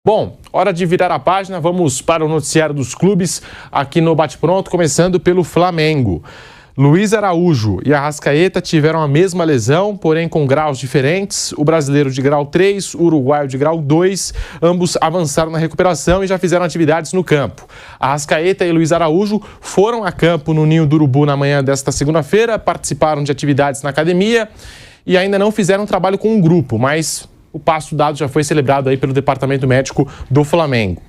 Bom, hora de virar a página, vamos para o noticiário dos clubes aqui no Bate Pronto, começando pelo Flamengo. Luiz Araújo e Arrascaeta tiveram a mesma lesão, porém com graus diferentes. O brasileiro de grau 3, o uruguaio de grau 2, ambos avançaram na recuperação e já fizeram atividades no campo. Arrascaeta e Luiz Araújo foram a campo no Ninho do Urubu na manhã desta segunda-feira, participaram de atividades na academia e ainda não fizeram trabalho com um grupo, mas o passo dado já foi celebrado aí pelo departamento médico do Flamengo.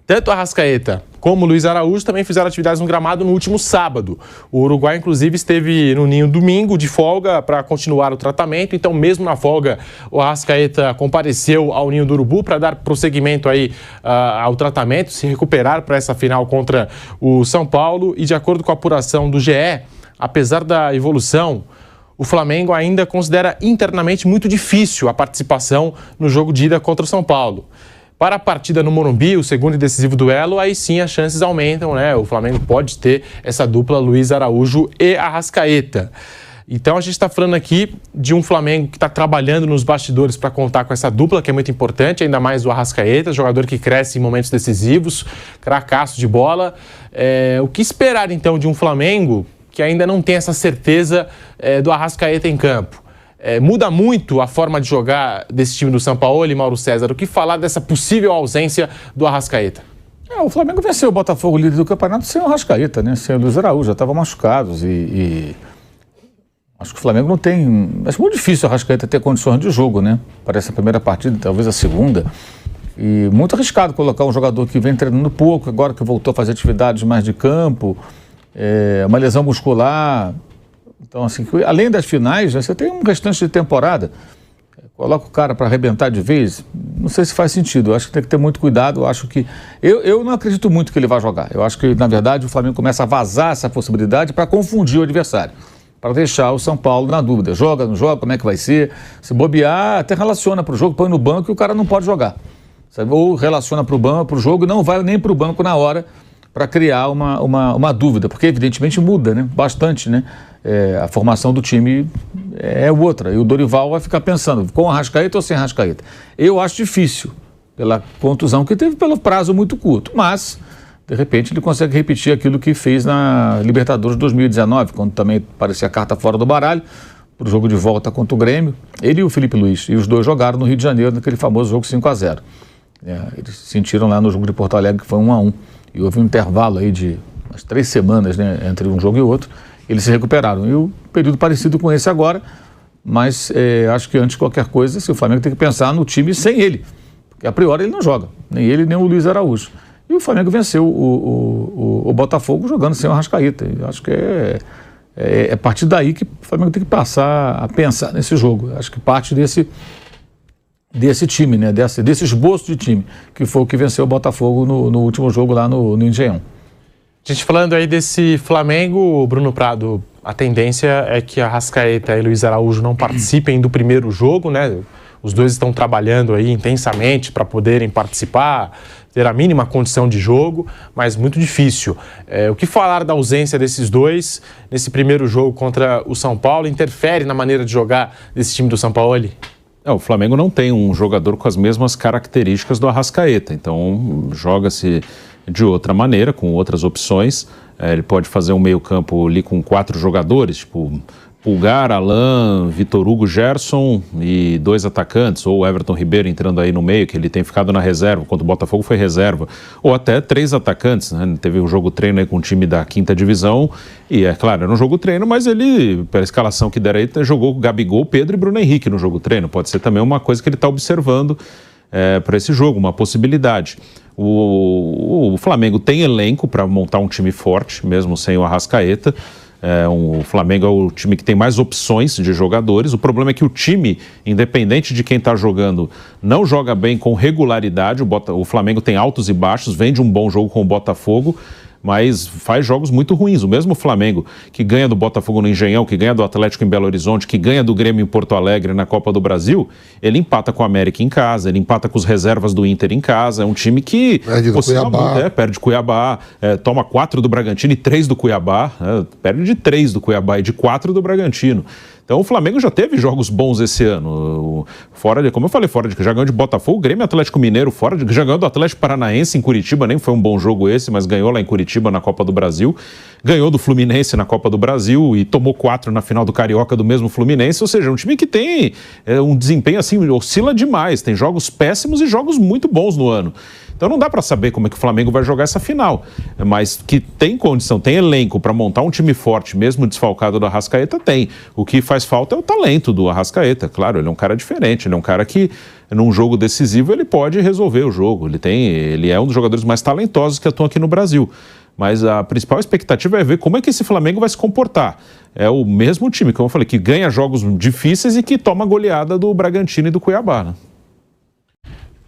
Tanto Arrascaeta como Luiz Araújo também fizeram atividades no gramado no último sábado. O uruguai, inclusive, esteve no Ninho domingo de folga para continuar o tratamento. Então, mesmo na folga, o Arrascaeta compareceu ao Ninho do Urubu para dar prosseguimento aí ao tratamento, se recuperar para essa final contra o São Paulo. E de acordo com a apuração do GE, apesar da evolução, o Flamengo ainda considera internamente muito difícil a participação no jogo de ida contra o São Paulo. Para a partida no Morumbi, o segundo e decisivo duelo, aí sim as chances aumentam, né? O Flamengo pode ter essa dupla Luiz Araújo e Arrascaeta. Então a gente está falando aqui de um Flamengo que está trabalhando nos bastidores para contar com essa dupla, que é muito importante, ainda mais o Arrascaeta, jogador que cresce em momentos decisivos, cracaço de bola. O que esperar então de um Flamengo que ainda não tem essa certeza do Arrascaeta em campo? Muda muito a forma de jogar desse time do São Paulo e Mauro César. O que falar dessa possível ausência do Arrascaeta? O Flamengo venceu o Botafogo, líder do campeonato, sem o Arrascaeta, né? Sem o Luiz Araújo, já estavam machucados e acho que o Flamengo não tem... Acho muito difícil o Arrascaeta ter condições de jogo, né? Parece a primeira partida, talvez a segunda. E muito arriscado colocar um jogador que vem treinando pouco, agora que voltou a fazer atividades mais de campo, uma lesão muscular. Então, assim, além das finais, você tem um restante de temporada. Coloca o cara para arrebentar de vez, não sei se faz sentido. Eu acho que tem que ter muito cuidado. Eu acho que... Eu não acredito muito que ele vai jogar. Eu acho que, na verdade, o Flamengo começa a vazar essa possibilidade para confundir o adversário, para deixar o São Paulo na dúvida. Joga, não joga, como é que vai ser? Se bobear, até relaciona para o jogo, põe no banco e o cara não pode jogar. Sabe? Ou relaciona para o jogo e não vai nem para o banco na hora para criar uma dúvida, porque evidentemente muda, né? Bastante, né? A formação do time é outra, e o Dorival vai ficar pensando, com Arrascaeta ou sem Arrascaeta? Eu acho difícil, pela contusão que teve, pelo prazo muito curto, mas, de repente, ele consegue repetir aquilo que fez na Libertadores 2019, quando também parecia a carta fora do baralho, para o jogo de volta contra o Grêmio, ele e o Felipe Luiz, e os dois jogaram no Rio de Janeiro, naquele famoso jogo 5-0. Eles sentiram lá no jogo de Porto Alegre que foi 1-1, e houve um intervalo aí de umas 3 semanas, né, entre um jogo e outro. Eles se recuperaram. E o período parecido com esse agora, mas acho que antes de qualquer coisa, o Flamengo tem que pensar no time sem ele, porque a priori ele não joga, nem ele nem o Luiz Araújo. E o Flamengo venceu o Botafogo jogando sem o Arrascaeta. Eu acho que é a partir daí que o Flamengo tem que passar a pensar nesse jogo. Eu acho que parte desse time, né? Desse esboço de time, que foi o que venceu o Botafogo no último jogo lá no Engenhão. A gente falando aí desse Flamengo, Bruno Prado, a tendência é que Arrascaeta e Luiz Araújo não participem do primeiro jogo, né? Os dois estão trabalhando aí intensamente para poderem participar, ter a mínima condição de jogo, mas muito difícil. O que falar da ausência desses dois nesse primeiro jogo contra o São Paulo? Interfere na maneira de jogar desse time do São Paulo? O Flamengo não tem um jogador com as mesmas características do Arrascaeta, então joga-se de outra maneira, com outras opções. Ele pode fazer um meio-campo ali com 4 jogadores, tipo Pulgar, Alain, Vitor Hugo, Gerson e 2 atacantes, ou Everton Ribeiro entrando aí no meio, que ele tem ficado na reserva, quando o Botafogo foi reserva, ou até 3 atacantes, né? Teve um jogo treino aí com o time da 5ª divisão, e é claro, era um jogo treino, mas ele, pela escalação que deram aí, jogou Gabigol, Pedro e Bruno Henrique no jogo treino. Pode ser também uma coisa que ele está observando para esse jogo, uma possibilidade. O Flamengo tem elenco para montar um time forte, mesmo sem o Arrascaeta. O Flamengo é o time que tem mais opções de jogadores. O problema é que o time, independente de quem está jogando, não joga bem com regularidade. O Flamengo tem altos e baixos, vem de um bom jogo com o Botafogo, mas faz jogos muito ruins. O mesmo Flamengo que ganha do Botafogo no Engenhão, que ganha do Atlético em Belo Horizonte, que ganha do Grêmio em Porto Alegre na Copa do Brasil, ele empata com o América em casa, ele empata com os reservas do Inter em casa. É um time que perde Cuiabá, toma 4 do Bragantino e 3 do Cuiabá, perde de 3 do Cuiabá e de 4 do Bragantino. Então o Flamengo já teve jogos bons esse ano. Como eu falei, fora de que já ganhou de Botafogo, Grêmio, Atlético Mineiro, fora de que já ganhou do Atlético Paranaense em Curitiba, nem foi um bom jogo esse, mas ganhou lá em Curitiba na Copa do Brasil. Ganhou do Fluminense na Copa do Brasil e tomou 4 na final do Carioca do mesmo Fluminense. Ou seja, um time que tem um desempenho assim, oscila demais. Tem jogos péssimos e jogos muito bons no ano. Então não dá para saber como é que o Flamengo vai jogar essa final, mas que tem condição, tem elenco para montar um time forte, mesmo desfalcado do Arrascaeta, tem. O que faz falta é o talento do Arrascaeta, claro, ele é um cara diferente, ele é um cara que num jogo decisivo ele pode resolver o jogo, ele é um dos jogadores mais talentosos que atuam aqui no Brasil. Mas a principal expectativa é ver como é que esse Flamengo vai se comportar. É o mesmo time, como eu falei, que ganha jogos difíceis e que toma goleada do Bragantino e do Cuiabá, né?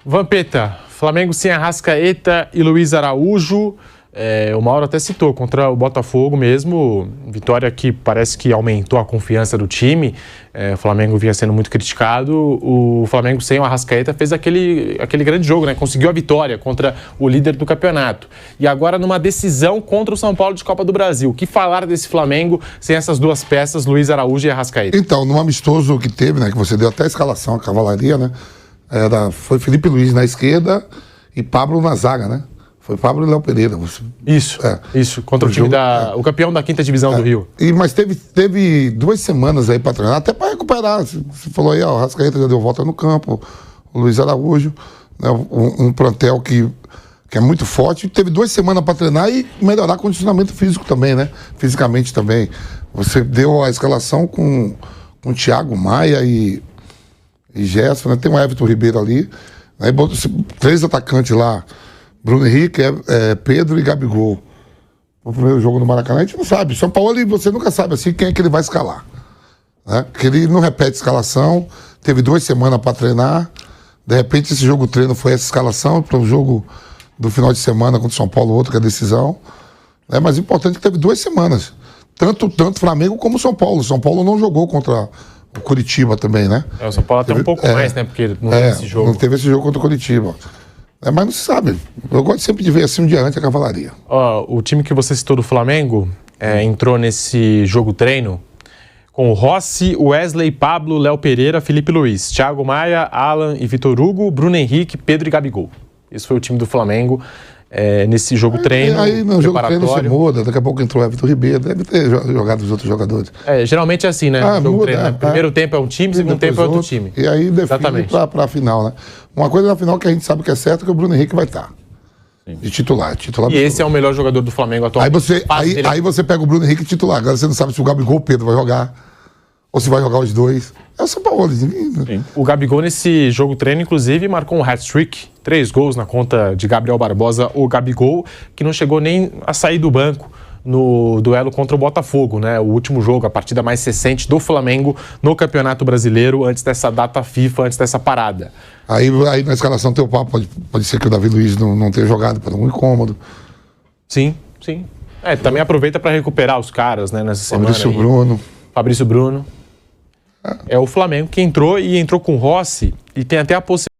Vampeta, Flamengo sem Arrascaeta e Luiz Araújo, o Mauro até citou, contra o Botafogo mesmo, vitória que parece que aumentou a confiança do time, o Flamengo vinha sendo muito criticado, o Flamengo sem o Arrascaeta fez aquele grande jogo, né? Conseguiu a vitória contra o líder do campeonato. E agora numa decisão contra o São Paulo de Copa do Brasil. O que falar desse Flamengo sem essas duas peças, Luiz Araújo e Arrascaeta? Então, no amistoso que teve, né, que você deu até a escalação, a cavalaria, né? Foi Felipe Luiz na esquerda e Pablo na zaga, né? Foi Pablo e Léo Pereira. Isso, contra o time o campeão da 5ª divisão do Rio. Mas teve 2 semanas aí para treinar, até para recuperar. Você falou aí, o Arrascaeta já deu volta no campo, o Luiz Araújo, né? Um plantel que é muito forte. Teve 2 semanas para treinar e melhorar o condicionamento físico também, né? Fisicamente também. Você deu a escalação com Thiago Maia e Gerson, né? Tem o Everton Ribeiro ali, aí 3 atacantes lá, Bruno Henrique, Pedro e Gabigol. O primeiro jogo no Maracanã, a gente não sabe. São Paulo, você nunca sabe assim quem é que ele vai escalar, né? Porque ele não repete escalação, teve 2 semanas para treinar, de repente esse jogo treino foi essa escalação, para o jogo do final de semana contra o São Paulo, outro que é a decisão, né? Mas o importante é que teve 2 semanas, tanto Flamengo como São Paulo. São Paulo não jogou contra o Curitiba também, né? O São Paulo até um pouco mais, né? Porque não teve esse jogo. Não teve esse jogo contra o Curitiba. Mas não se sabe. Eu gosto sempre de ver assim um dia antes a cavalaria. O time que você citou do Flamengo entrou nesse jogo treino com o Rossi, Wesley, Pablo, Léo Pereira, Felipe Luiz, Thiago Maia, Alan e Vitor Hugo, Bruno Henrique, Pedro e Gabigol. Esse foi o time do Flamengo nesse jogo treino. Aí no jogo treino se muda, daqui a pouco entrou o Everton Ribeiro, deve ter jogado os outros jogadores. Geralmente é assim, né? Jogo muda, treino, né? Primeiro tempo é um time, segundo tempo é outro time. E aí define para a final, né? Uma coisa na final que a gente sabe que é certo é que o Bruno Henrique vai estar. De titular. E esse é o melhor jogador do Flamengo atualmente. Aí você pega o Bruno Henrique titular. Agora você não sabe se o Gabigol ou o Pedro vai jogar, ou se vai jogar os dois. É o São Paulo. O Gabigol nesse jogo treino, inclusive, marcou um hat-trick, 3 gols na conta de Gabriel Barbosa, o Gabigol, que não chegou nem a sair do banco no duelo contra o Botafogo, né? O último jogo, a partida mais recente do Flamengo no Campeonato Brasileiro, antes dessa data FIFA, antes dessa parada. Aí na escalação teu papo pode ser que o Davi Luiz não tenha jogado por um incômodo. Sim. Também aproveita para recuperar os caras, né, nessa semana. Fabrício Bruno. É o Flamengo que entrou com o Rossi e tem até a possibilidade